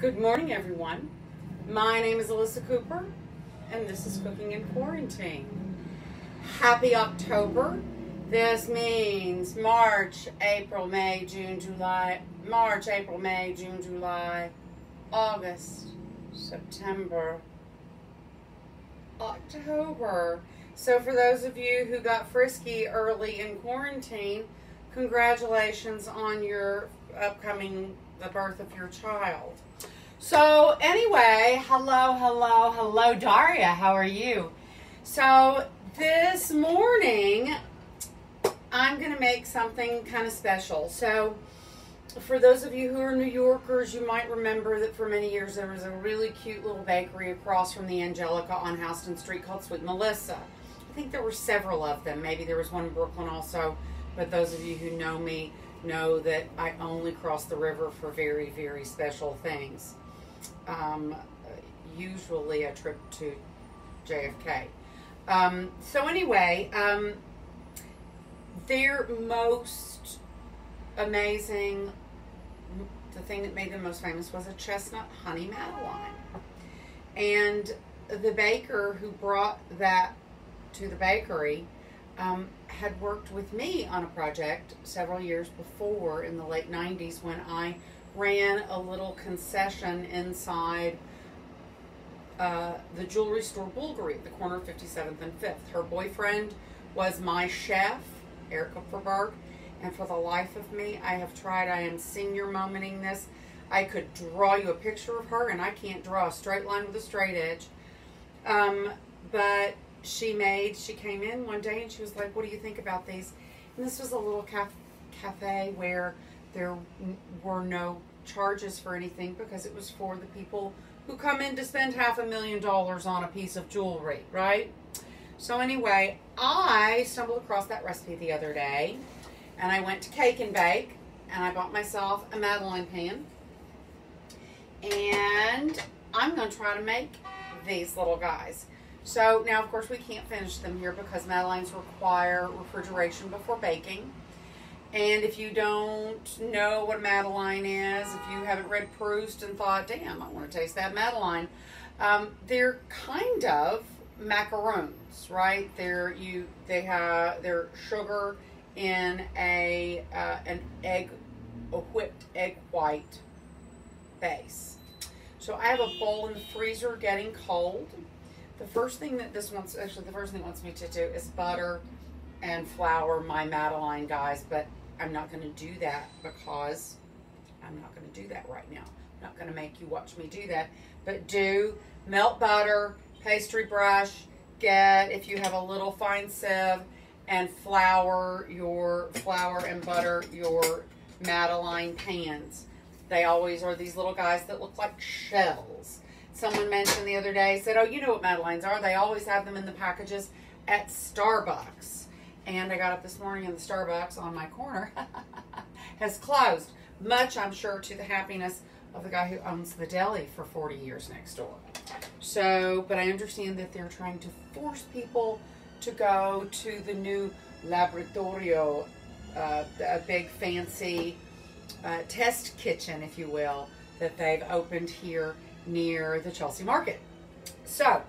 Good morning, everyone. My name is Alyssa Cooper, and this is Cooking in Quarantine. Happy October. This means March, April, May, June, July, August, September, October. So for those of you who got frisky early in quarantine, congratulations on your the birth of your child. So anyway, hello, Daria. How are you? So this morning, I'm going to make something kind of special. So for those of you who are New Yorkers, you might remember that for many years there was a really cute little bakery across from the Angelica on Houston Street called Sweet Melissa. I think there were several of them. Maybe there was one in Brooklyn also. But those of you who know me know that I only cross the river for very, very special things. Usually a trip to JFK. So anyway, their most amazing, the thing that made them most famous was a chestnut honey Madeline. And the baker who brought that to the bakery had worked with me on a project several years before in the late 90s when I ran a little concession inside the jewelry store Bulgari at the corner of 57th and 5th. Her boyfriend was my chef, Eric Kupferberg, and for the life of me, I am senior momenting this. I could draw you a picture of her, and I can't draw a straight line with a straight edge. But she came in one day and she was like, what do you think about these? And this was a little cafe where there were no charges for anything because it was for the people who come in to spend $500,000 on a piece of jewelry, right? So anyway, I stumbled across that recipe the other day and I went to Cake and Bake and I bought myself a Madeleine pan and I'm going to try to make these little guys. So now, of course, we can't finish them here because Madeleines require refrigeration before baking. And if you don't know what a Madeleine is, if you haven't read Proust and thought, damn, I want to taste that Madeleine, they're kind of macaroons, right? They're sugar in an whipped egg white base. So I have a bowl in the freezer getting cold. The first thing that it wants me to do is butter and flour my Madeleine guys, but I'm not going to do that because I'm not going to do that right now. I'm not going to make you watch me do that, but do melt butter, pastry brush, if you have a little fine sieve, and flour and butter your Madeleine pans. They always are these little guys that look like shells. Someone mentioned the other day, said, oh, you know what Madeleines are. They always have them in the packages at Starbucks. And I got up this morning and the Starbucks on my corner has closed. Much, I'm sure, to the happiness of the guy who owns the deli for 40 years next door. So, but I understand that they're trying to force people to go to the new laboratorio, a big fancy test kitchen, if you will, that they've opened here near the Chelsea Market. So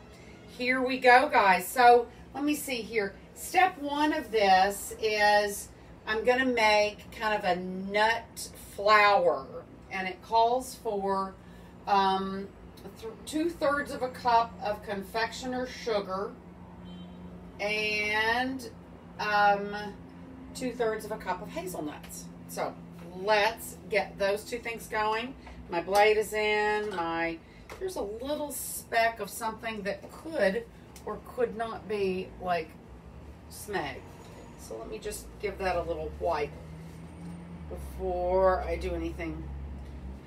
here we go, guys. So let me see here. Step one of this is I'm going to make kind of a nut flour, and it calls for 2/3 of a cup of confectioner sugar and 2/3 of a cup of hazelnuts. So let's get those two things going. My blade is in. There's a little speck of something that could or could not be like smeg. So let me just give that a little wipe before I do anything.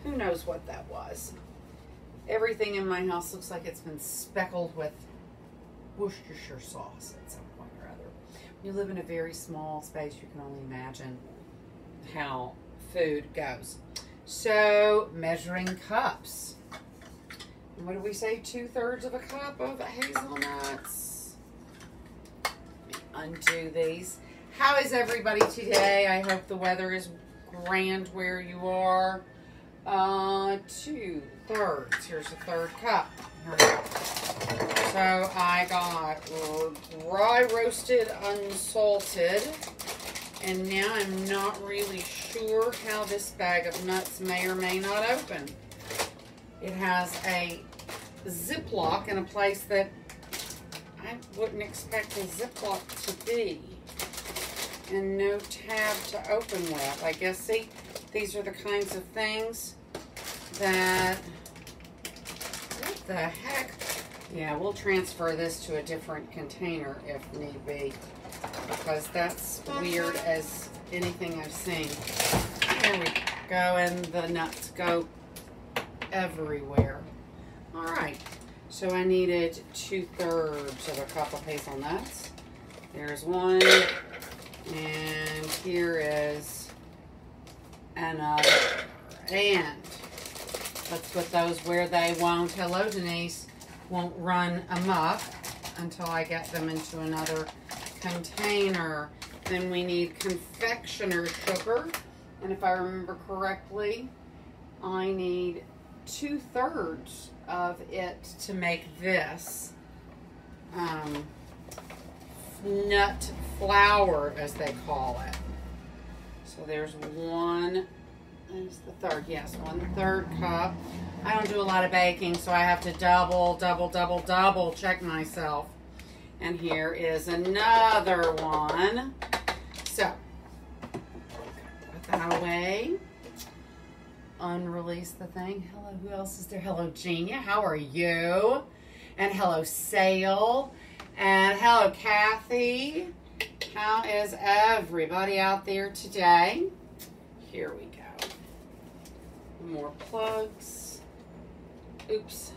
Who knows what that was? Everything in my house looks like it's been speckled with Worcestershire sauce at some point or other. When you live in a very small space, you can only imagine how food goes. So, measuring cups. What do we say? 2/3 of a cup of hazelnuts. Let me undo these. How is everybody today? I hope the weather is grand where you are. 2/3. Here's a 1/3 cup. Here we go. So I got rye roasted unsalted, and now I'm not really sure how this bag of nuts may or may not open. It has a Ziploc in a place that I wouldn't expect a Ziploc to be, and no tab to open with. I guess, see, these are the kinds of things that, what the heck? Yeah, we'll transfer this to a different container if need be, because that's weird as anything I've seen. There we go, and the nuts go everywhere. All right, so I needed 2/3 of a cup of hazelnuts. There's one, and here is another. And let's put those where they won't, hello Denise, won't run amok until I get them into another container. Then we need confectioner sugar, and if I remember correctly, I need 2/3 of it to make this nut flour, as they call it. So there's one, there's the third, yes, 1/3 cup. I don't do a lot of baking, so I have to double check myself. And here is another one. So, put that away. Unrelease the thing. Hello, who else is there? Hello, Genia. How are you? And hello, Sale. And hello, Kathy. How is everybody out there today? Here we go. More plugs. Oops.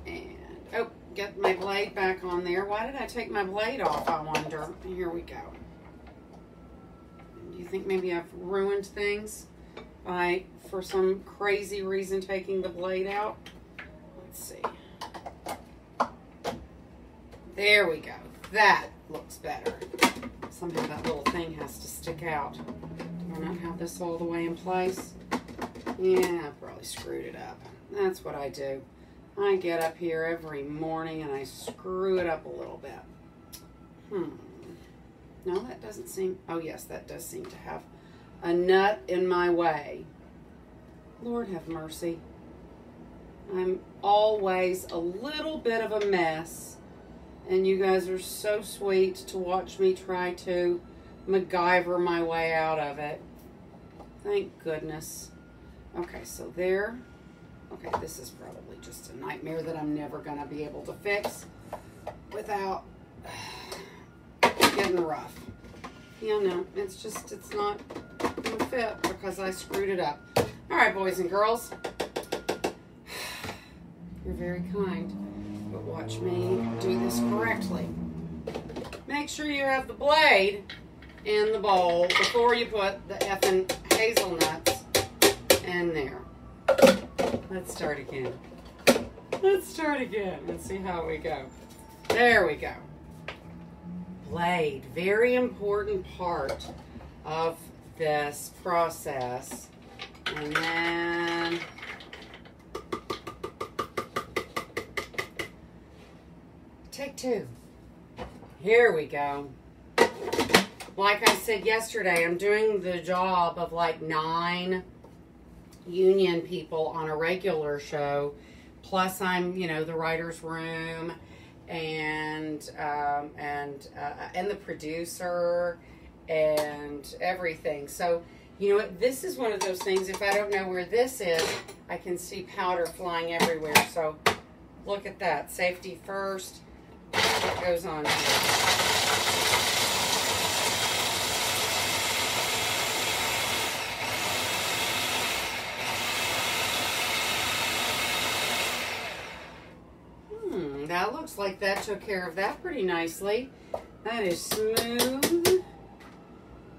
And, oh, get my blade back on there. Why did I take my blade off, I wonder? Here we go. Do you think maybe I've ruined things by, for some crazy reason, taking the blade out? Let's see. There we go. That looks better. Somehow that little thing has to stick out. Do I not have this all the way in place? Yeah, I probably screwed it up. That's what I do. I get up here every morning and I screw it up a little bit. No, that doesn't seem... Oh, yes, that does seem to have a nut in my way. Lord have mercy. I'm always a little bit of a mess, and you guys are so sweet to watch me try to MacGyver my way out of it. Thank goodness. Okay, so there. Okay, this is probably just a nightmare that I'm never going to be able to fix without getting rough. Yeah, no, it's just, it's not going to fit because I screwed it up. All right, boys and girls. You're very kind, but watch me do this correctly. Make sure you have the blade in the bowl before you put the effing hazelnuts in there. Let's start again. Let's start again and see how we go. There we go. Blade, very important part of this process. And then take two. Here we go. Like I said yesterday, I'm doing the job of like 9 union people on a regular show. Plus I'm, you know, the writer's room and the producer and everything. So, you know what, this is one of those things, if I don't know where this is, I can see powder flying everywhere. So look at that. Safety first. What goes on here? That looks like that took care of that pretty nicely. That is smooth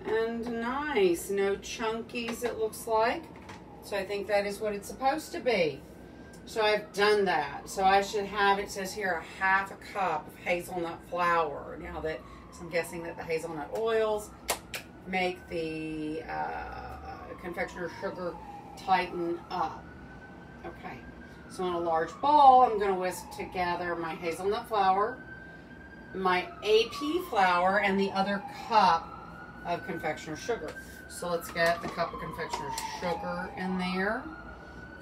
and nice. No chunkies, it looks like. So I think that is what it's supposed to be. So I've done that. So I should have, it says here, a 1/2 cup of hazelnut flour. Now that, so I'm guessing that the hazelnut oils make the confectioner sugar tighten up. Okay, so in a large bowl, I'm going to whisk together my hazelnut flour, my AP flour, and the other cup of confectioner sugar. So let's get the cup of confectioner sugar in there.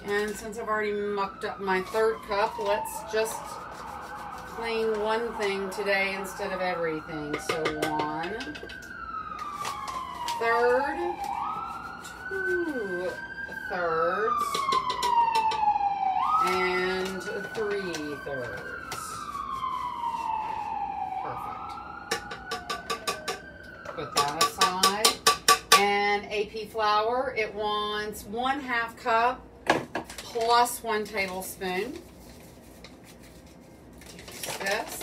And since I've already mucked up my third cup, let's just clean one thing today instead of everything. So 1/3, 2/3, and 3/3. Perfect. Put that aside. And AP flour, it wants 1/2 cup plus 1 tablespoon. Here's this.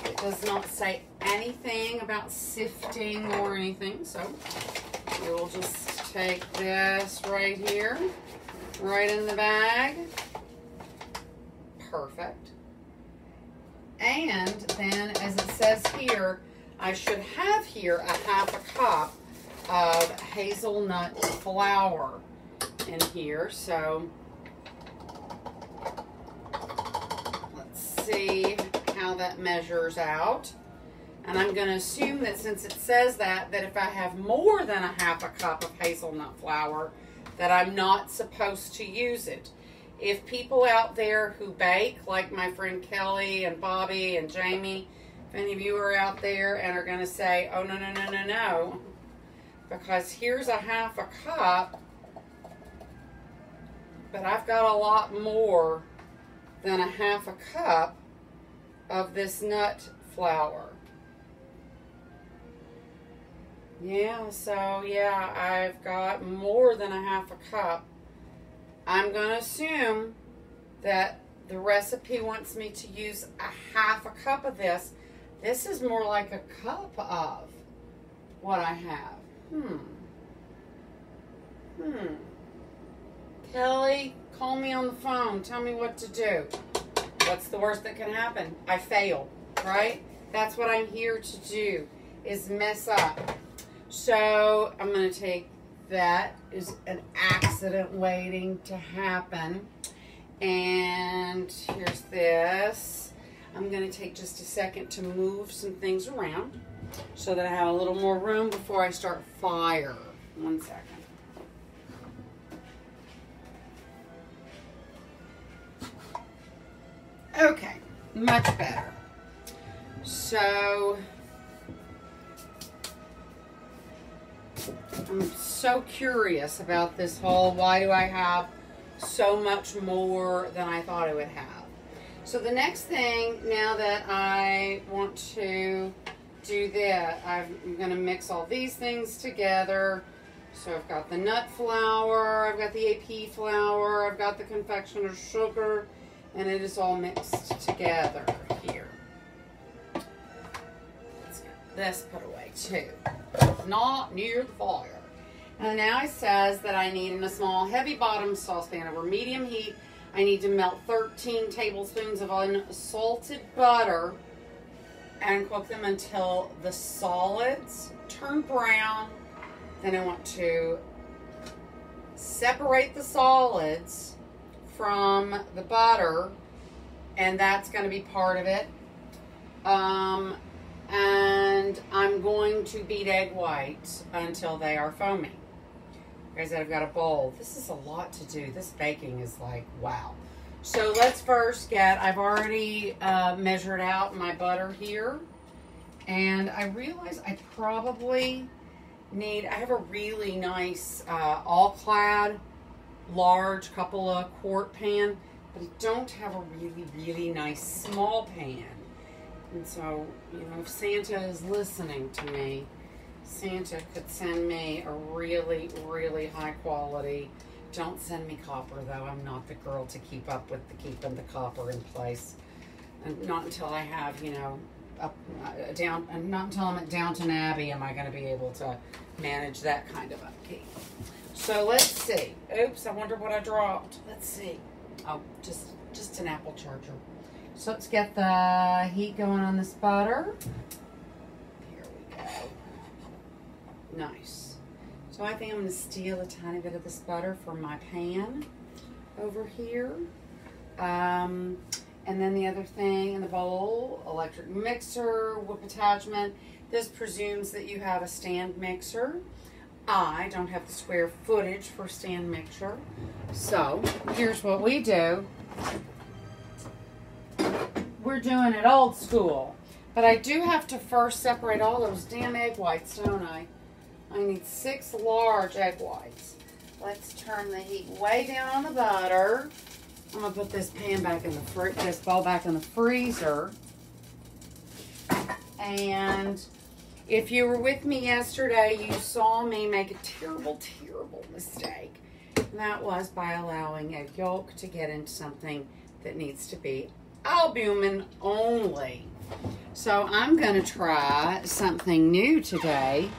It does not say anything about sifting or anything, so we will just take this right here, right in the bag. Perfect. And then, as it says here, I should have here 1/2 cup of hazelnut flour in here. So let's see how that measures out. And I'm going to assume that since it says that if I have more than 1/2 cup of hazelnut flour, that I'm not supposed to use it. If people out there who bake, like my friend Kelly and Bobby and Jamie, if any of you are out there and are going to say, oh, no, no, no, no, no, because here's 1/2 cup, but I've got a lot more than 1/2 cup of this nut flour. Yeah, so yeah, I've got more than 1/2 cup. I'm going to assume that the recipe wants me to use 1/2 cup of this. This is more like a cup of what I have. Kelly, call me on the phone. Tell me what to do. What's the worst that can happen? I fail, right? That's what I'm here to do, is mess up. So I'm going to take that is an accident waiting to happen. And here's this. I'm going to take just a second to move some things around so that I have a little more room before I start fire. 1 second. Okay, much better. So I'm so curious about this whole, why do I have so much more than I thought I would have? So the next thing, now that I want to do that, I'm going to mix all these things together. So I've got the nut flour, I've got the AP flour, I've got the confectioner sugar, and it is all mixed together here. Let's get this put away too. Not near the fire. And now it says that I need, in a small heavy bottom saucepan over medium heat, I need to melt 13 tablespoons of unsalted butter and cook them until the solids turn brown. Then I want to separate the solids from the butter, and that's going to be part of it. And I'm going to beat egg whites until they are foamy. Like I said, I've got a bowl. This is a lot to do. This baking is like, wow. So let's first get, I've already measured out my butter here. And I realize I probably need, I have a really nice all-clad large couple of quart pan, but I don't have a really, really nice small pan. And so, you know, if Santa is listening to me, Santa could send me a really, really high quality. Don't send me copper, though. I'm not the girl to keep up with keeping the copper in place. And not until I have, you know, not until I'm at Downton Abbey am I going to be able to manage that kind of upkeep. So let's see. Oops, I wonder what I dropped. Let's see. Oh, just an apple charger. So let's get the heat going on this butter. Here we go. Nice. So I think I'm going to steal a tiny bit of this butter from my pan over here. And then the other thing in the bowl, electric mixer, whip attachment. This presumes that you have a stand mixer. I don't have the square footage for stand mixer. So here's what we do. We're doing it old school. But I do have to first separate all those damn egg whites, don't I? I need 6 large egg whites. Let's turn the heat way down on the butter. I'm gonna put this pan back in the this bowl back in the freezer. And if you were with me yesterday, you saw me make a terrible, terrible mistake. And that was by allowing egg yolk to get into something that needs to be albumin only. So I'm gonna try something new today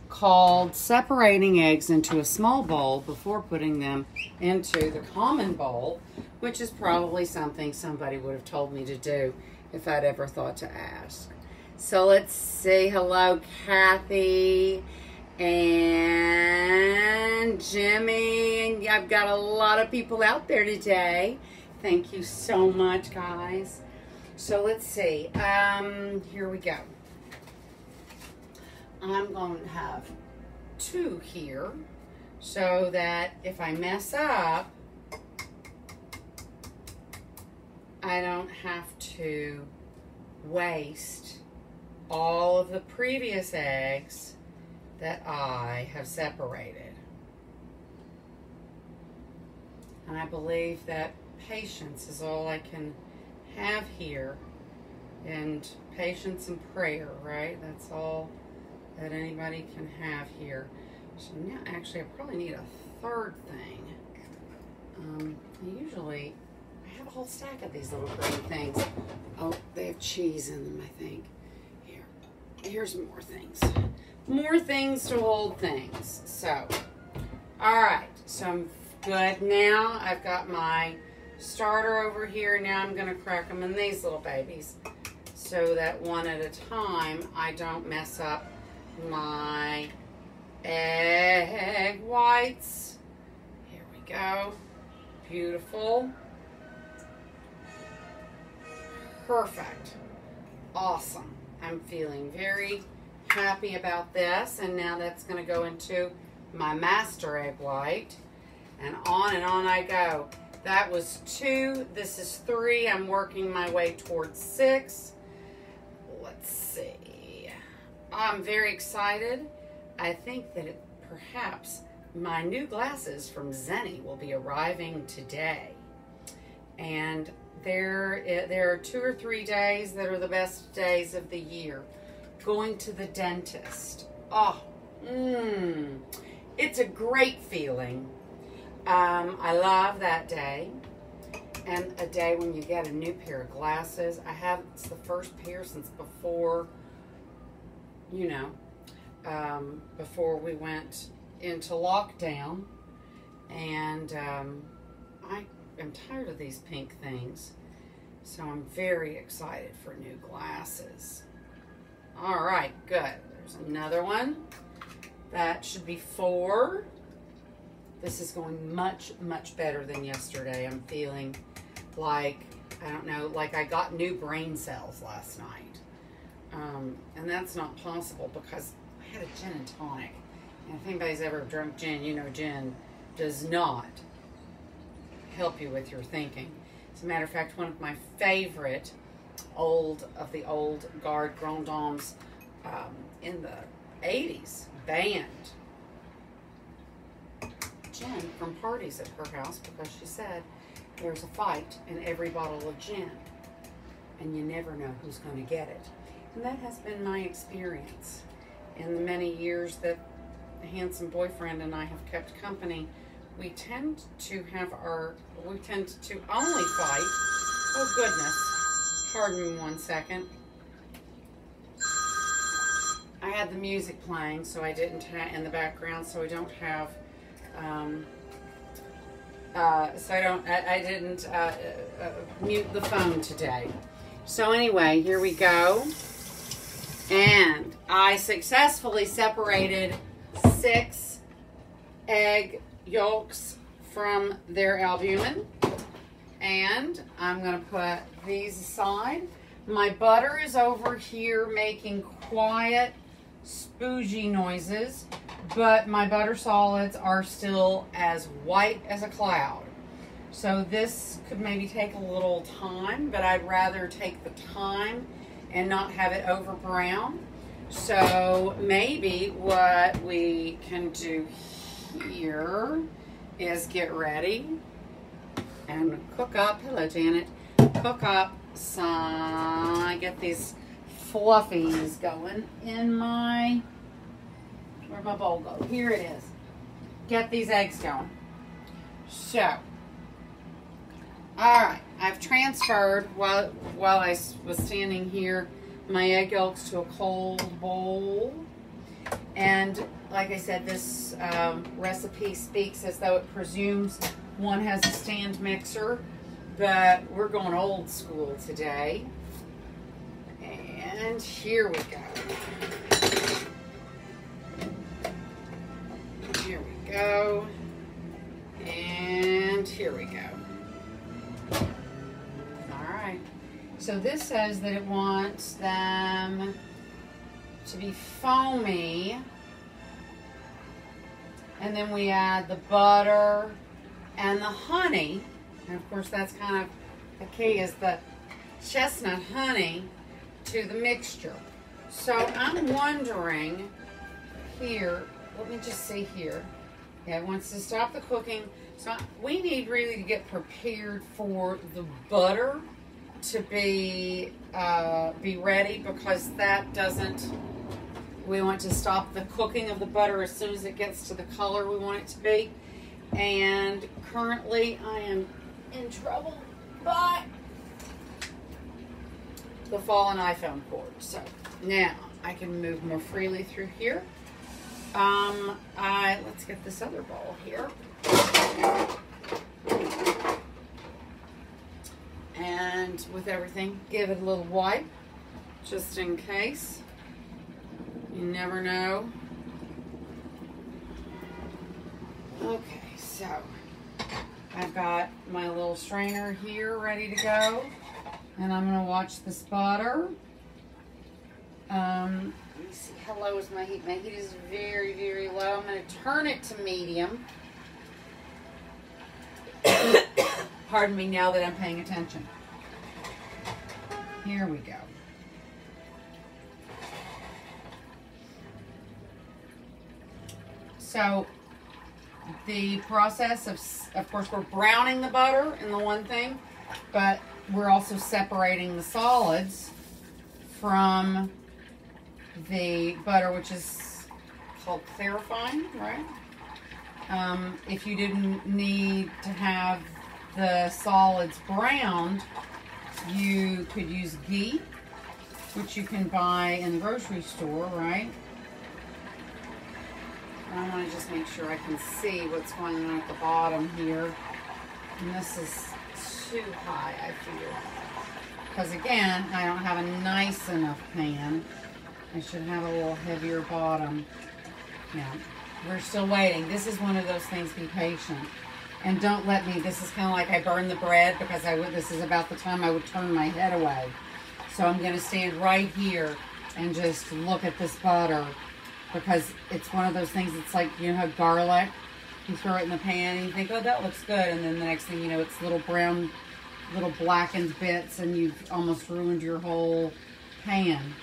called separating eggs into a small bowl before putting them into the common bowl, which is probably something somebody would have told me to do if I'd ever thought to ask. So let's say hello, Kathy and Jimmy. And I've got a lot of people out there today. Thank you so much, guys. So let's see. Here we go. I'm going to have 2 here so that if I mess up, I don't have to waste all of the previous eggs that I have separated. And I believe that patience is all I can have here, and patience and prayer, right? That's all that anybody can have here. So now, actually, I probably need a 3rd thing. I have a whole stack of these little green things. Oh, they have cheese in them, I think. Here's more things. More things to hold things. So, all right. So I'm good now. I've got my starter over here. Now I'm going to crack them in these little babies so that one at a time I don't mess up my egg whites. Here we go. Beautiful. Perfect. Awesome. I'm feeling very happy about this. And now that's going to go into my master egg white. And on I go. That was 2. This is 3. I'm working my way towards 6. Let's see. I'm very excited. I think that perhaps my new glasses from Zenny will be arriving today. And there are 2 or 3 days that are the best days of the year. Going to the dentist. It's a great feeling. I love that day. And a day when you get a new pair of glasses. It's the first pair since before, before we went into lockdown. And I am tired of these pink things. So I'm very excited for new glasses. All right, good. There's another one. That should be 4. This is going much, much better than yesterday. I'm feeling like, I don't know, like I got new brain cells last night. And that's not possible because I had a gin and tonic. And if anybody's ever drunk gin, you know gin does not help you with your thinking. As a matter of fact, one of my favorite old guard grand dames in the 80s banned gin from parties at her house because she said there's a fight in every bottle of gin and you never know who's going to get it. And that has been my experience in the many years that the handsome boyfriend and I have kept company. We tend to only fight. Oh goodness. Pardon me 1 second. I had the music playing, so I didn't in the background, so I don't have, I didn't mute the phone today. So anyway, here we go. And I successfully separated 6 egg yolks from their albumin. And I'm going to put these aside. My butter is over here making quiet, spoogy noises, but my butter solids are still as white as a cloud. So this could maybe take a little time, but I'd rather take the time and not have it over brown. So maybe what we can do here is get ready and cook up. Hello, Janet. Cook up some. I get these fluffies going in my. Where'd my bowl go? Here it is. Get these eggs going. So, all right. I've transferred while I was standing here my egg yolks to a cold bowl, and like I said, this recipe speaks as though it presumes one has a stand mixer, but we're going old school today. And here we go. Here we go. And here we go. All right. So this says that it wants them to be foamy. And then we add the butter and the honey. And of course that's kind of the key, is the chestnut honey to the mixture. So I'm wondering here, let me just see here. Yeah, it wants to stop the cooking. So we need really to get prepared for the butter to be ready, because that doesn't, we want to stop the cooking of the butter as soon as it gets to the color we want it to be. And currently I am in trouble by the fallen iPhone cord. So now I can move more freely through here. Let's get this other bowl here. And with everything, give it a little wipe, just in case. You never know. Okay, so I've got my little strainer here ready to go, and I'm going to watch this butter. Let me see, how low is my heat? My heat is very, very low. I'm going to turn it to medium. Pardon me, now that I'm paying attention. Here we go. So the process of course, we're browning the butter in the one thing, but we're also separating the solids from the butter, which is called clarifying, right? If you didn't need to have the solids browned, you could use ghee, which you can buy in the grocery store, right? I want to just make sure I can see what's going on at the bottom here. And this is too high, I feel. Because again, I don't have a nice enough pan. I should have a little heavier bottom. Yeah, we're still waiting. This is one of those things, be patient. And don't let me, this is kind of like I burned the bread, because this is about the time I would turn my head away. So I'm going to stand right here and just look at this butter, because it's one of those things, it's like, you know how garlic, you throw it in the pan and you think, oh, that looks good, and then the next thing you know, it's little brown, little blackened bits, and you've almost ruined your whole pan.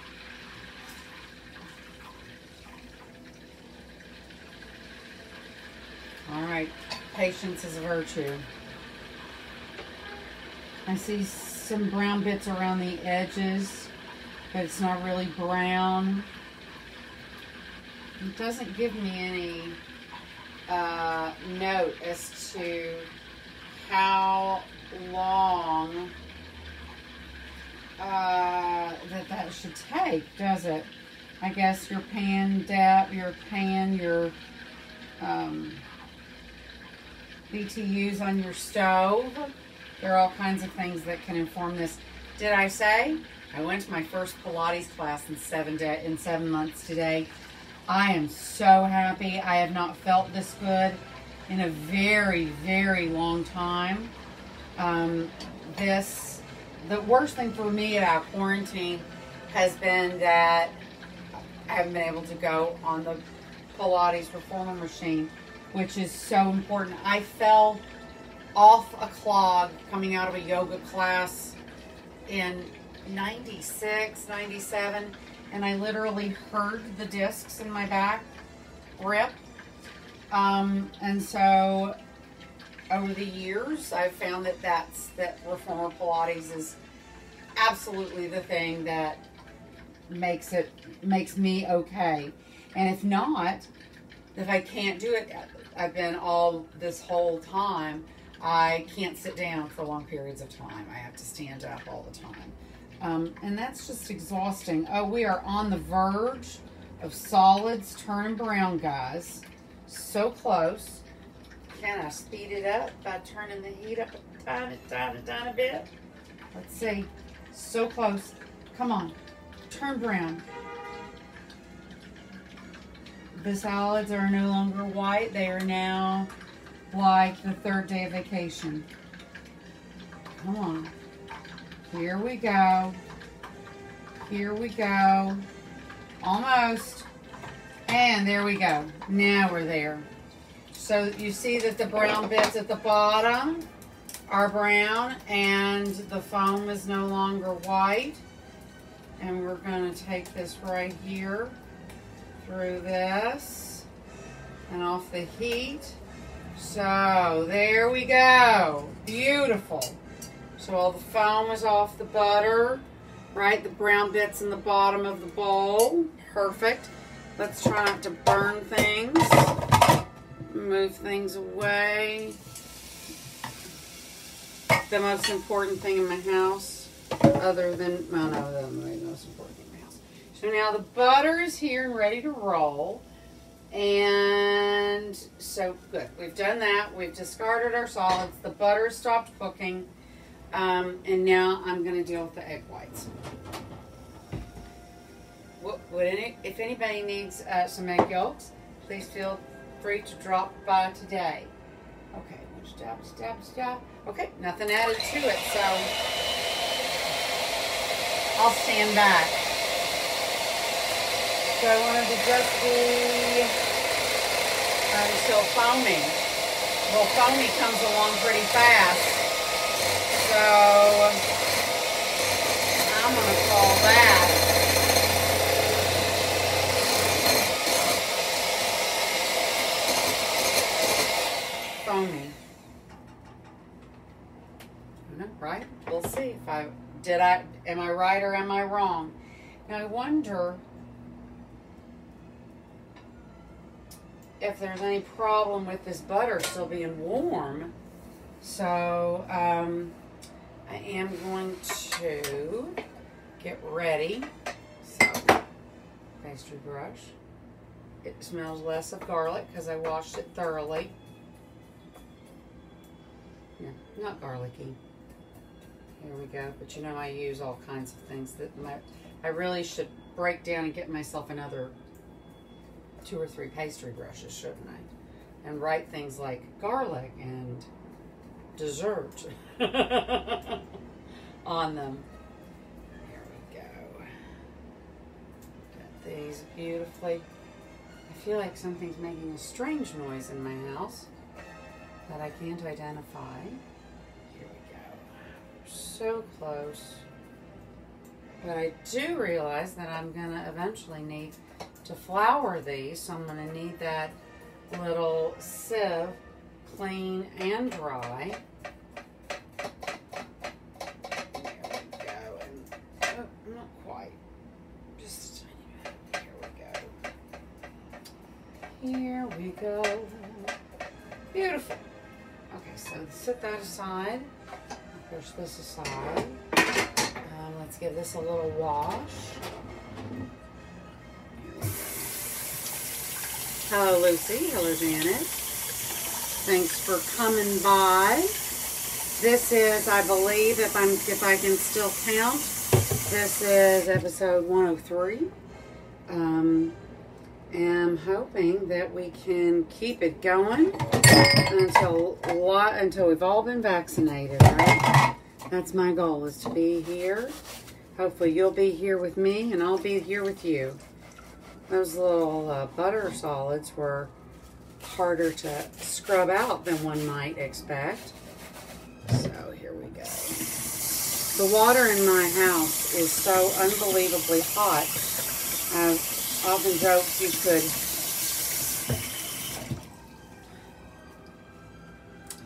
All right, patience is a virtue. I see some brown bits around the edges, but it's not really brown. It doesn't give me any note as to how long that should take, does it? I guess your pan depth, your BTUs on your stove. There are all kinds of things that can inform this. Did I say I went to my first Pilates class in 7 months today? I am so happy. I have not felt this good in a very, very long time. The worst thing for me about quarantine has been that I haven't been able to go on the Pilates reformer machine, which is so important. I fell off a clog coming out of a yoga class in 96, 97, and I literally heard the discs in my back rip. And so over the years, I've found that reformer Pilates is absolutely the thing that makes me okay. And if not, if I can't do it, I've been all this whole time, I can't sit down for long periods of time. I have to stand up all the time. And that's just exhausting. Oh, we are on the verge of solids turning brown, guys. So close. Can I speed it up by turning the heat up a tiny bit? Let's see. So close. Come on. Turn brown. The solids are no longer white. They are now like the third day of vacation. Come on. Here we go. Here we go. Almost. And there we go. Now we're there. So you see that the brown bits at the bottom are brown and the foam is no longer white. And we're going to take this right here through this and off the heat. So there we go. Beautiful. So all the foam is off the butter, right? The brown bits in the bottom of the bowl. Perfect. Let's try not to burn things. Move things away. The most important thing in my house, other than, well, no, that's the most important thing in my house. So now the butter is here and ready to roll. And so good. We've done that. We've discarded our solids. The butter stopped cooking. And now I'm going to deal with the egg whites. If anybody needs some egg yolks, please feel free to drop by today. Okay, stab. Okay, nothing added to it, so I'll stand back. So I wanted to just be until foamy. Well, foamy comes along pretty fast, so I'm going to call that foamy. Right? We'll see if am I right or am I wrong? Now I wonder if there's any problem with this butter still being warm. So I am going to get ready. So pastry brush. It smells less of garlic because I washed it thoroughly. No, not garlicky. Here we go. But you know I use all kinds of things that I really should break down and get myself another 2 or 3 pastry brushes, shouldn't I? And write things like garlic and dessert on them. Here we go. Got these beautifully. I feel like something's making a strange noise in my house that I can't identify. Here we go. So close. But I do realize that I'm going to eventually need to flour these, so I'm going to need that little sieve, clean and dry. There we go. And, oh, not quite. Just a tiny bit. Here we go. Here we go. Beautiful. Okay, so set that aside. Push this aside. Let's give this a little wash. Hello, Lucy. Hello, Janet. Thanks for coming by. This is, I believe, if I can still count, this is episode 103. am hoping that we can keep it going until we've all been vaccinated, right? That's my goal, is to be here. Hopefully you'll be here with me and I'll be here with you. Those little butter solids were harder to scrub out than one might expect. So here we go. The water in my house is so unbelievably hot. I've often joked you could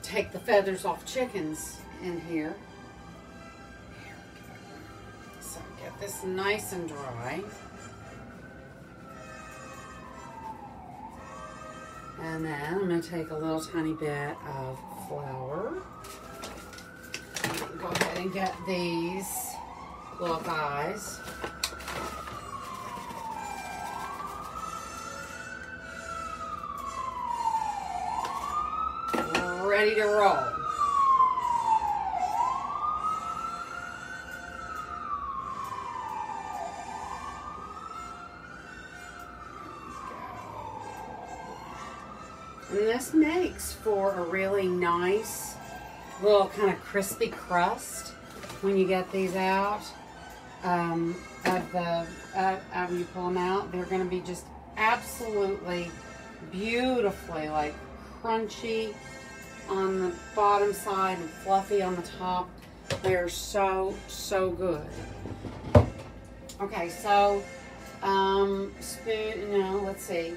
take the feathers off chickens in here. Here we go. So get this nice and dry. And then I'm going to take a little tiny bit of flour. Go ahead and get these little guys. Ready to roll. And this makes for a really nice little kind of crispy crust when you get these out after you pull them out. They're going to be just absolutely beautifully like crunchy on the bottom side and fluffy on the top. They're so good. Okay, so spoon. No, let's see.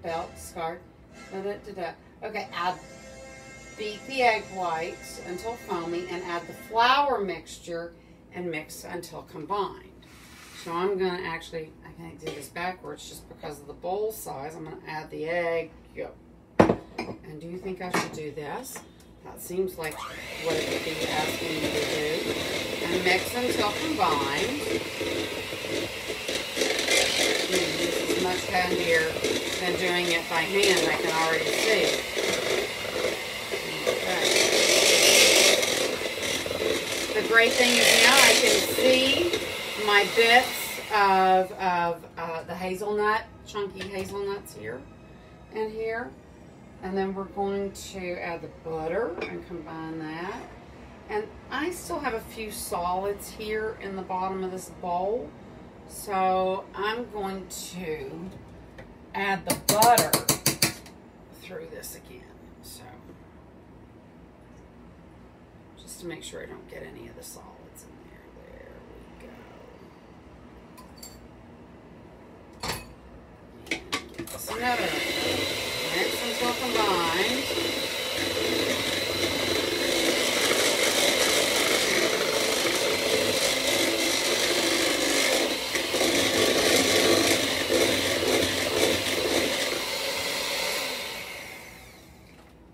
Belt, scarf. Okay, beat the egg whites until foamy and add the flour mixture and mix until combined. So I'm going to actually, I can't do this backwards just because of the bowl size. I'm going to add the egg yolk. And do you think I should do this? That seems like what it would be asking me to do. And mix until combined. This is much handier than doing it by hand, I can already see. Okay. The great thing is now I can see my bits of the hazelnut, chunky hazelnuts here and here. And then we're going to add the butter and combine that. And I still have a few solids here in the bottom of this bowl. So I'm going to add the butter through this again. So just to make sure I don't get any of the solids in there. There we go. And get this another mix until combined.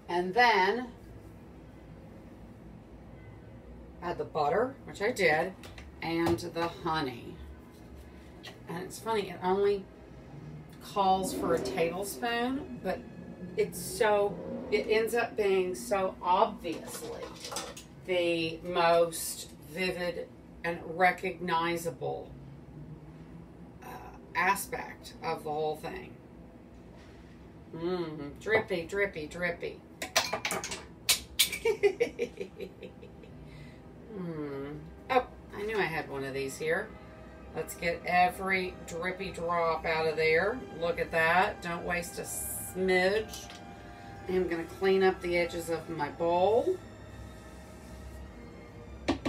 And then add the butter, which I did, and the honey. And it's funny, it only calls for a tablespoon, but it ends up being so obviously the most vivid and recognizable aspect of the whole thing. Drippy, drippy, drippy. Oh, I knew I had one of these here. Let's get every drippy drop out of there. Look at that. Don't waste a smidge. I'm going to clean up the edges of my bowl. And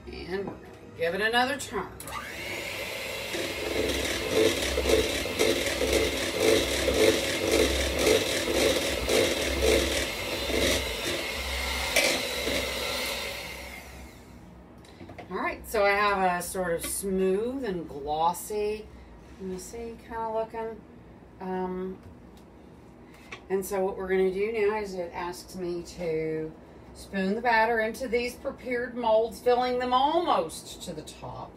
we're going to give it another turn. Alright, so I have a sort of smooth and glossy, you see, kind of looking. And so what we're going to do now is it asks me to spoon the batter into these prepared molds, filling them almost to the top.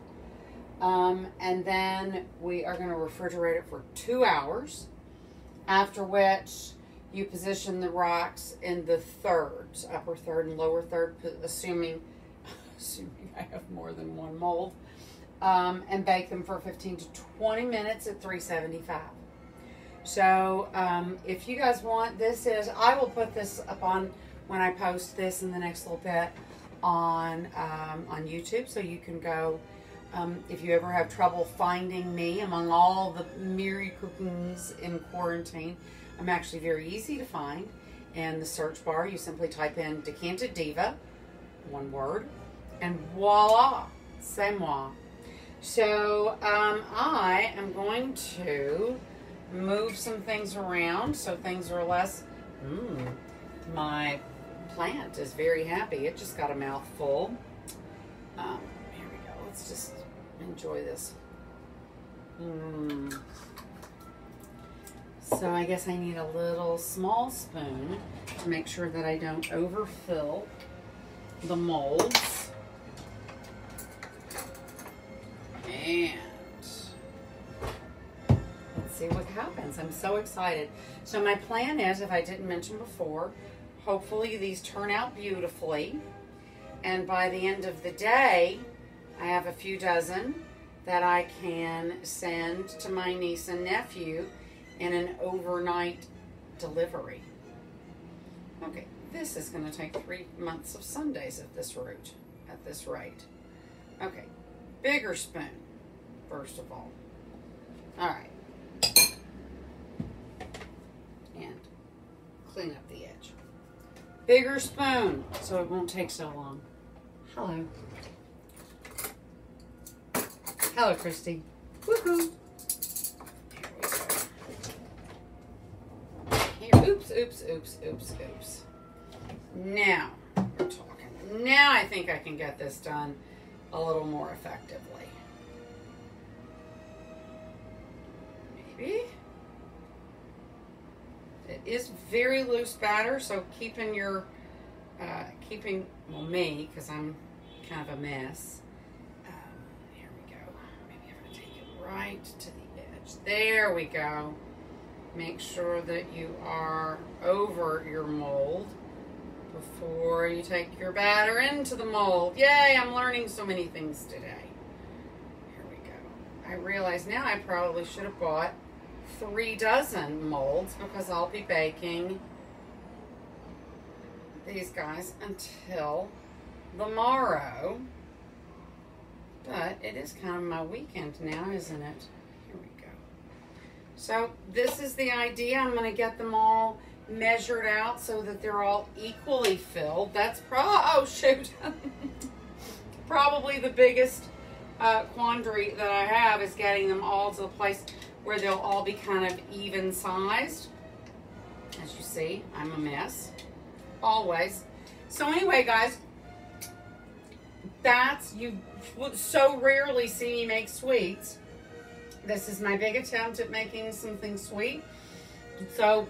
And then we are going to refrigerate it for 2 hours, after which you position the rocks in the thirds, upper third and lower third, assuming I have more than one mold. and bake them for 15 to 20 minutes at 375. So if you guys want, I will put this up on when I post this in the next little bit on YouTube, so you can go. If you ever have trouble finding me among all the myriad cookings in quarantine, I'm actually very easy to find. In the search bar, you simply type in Decanted Diva, one word, and voila, c'est moi. So I am going to move some things around so things are less. My plant is very happy. It just got a mouthful. Here we go. Let's just enjoy this. So I guess I need a little small spoon to make sure that I don't overfill the molds. And let's see what happens. I'm so excited. So my plan is, if I didn't mention before, hopefully these turn out beautifully. And by the end of the day, I have a few dozen that I can send to my niece and nephew in an overnight delivery. Okay, this is going to take 3 months of Sundays at this rate. Okay, bigger spoon, first of all. All right. And clean up the edge. Bigger spoon, so it won't take so long. Hello. Hello, Christy. Woohoo. Here we go. Here, oops. Now, we're talking. Now I think I can get this done a little more effectively. Maybe. It is very loose batter, so keeping me, because I'm kind of a mess. Here we go. Maybe I'm going to take it right to the edge. There we go. Make sure that you are over your mold before you take your batter into the mold. Yay, I'm learning so many things today. Here we go. I realize now I probably should have bought 3 dozen molds, because I'll be baking these guys until the morrow. But it is kind of my weekend now, isn't it? Here we go. So this is the idea. I'm going to get them all measured out so that they're all equally filled. That's oh shoot. Probably the biggest quandary that I have is getting them all to the place where they'll all be kind of even sized. As you see, I'm a mess. Always. So anyway, guys, you would so rarely see me make sweets. This is my big attempt at making something sweet. So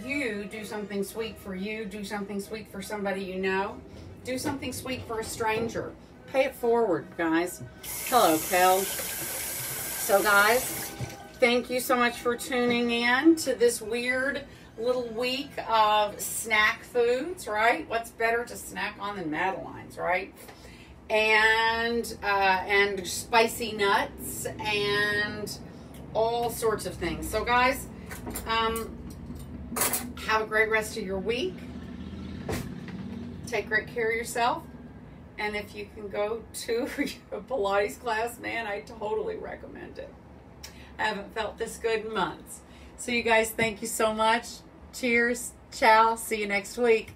you do something sweet for you, do something sweet for somebody you know, do something sweet for a stranger. Pay it forward, guys. Hello, Kel. So guys, thank you so much for tuning in to this weird little week of snack foods, right? What's better to snack on than Madeleines, right? And spicy nuts and all sorts of things. So guys, have a great rest of your week. Take great care of yourself. And if you can go to a Pilates class, man, I totally recommend it. I haven't felt this good in months. So you guys, thank you so much. Cheers. Ciao. See you next week.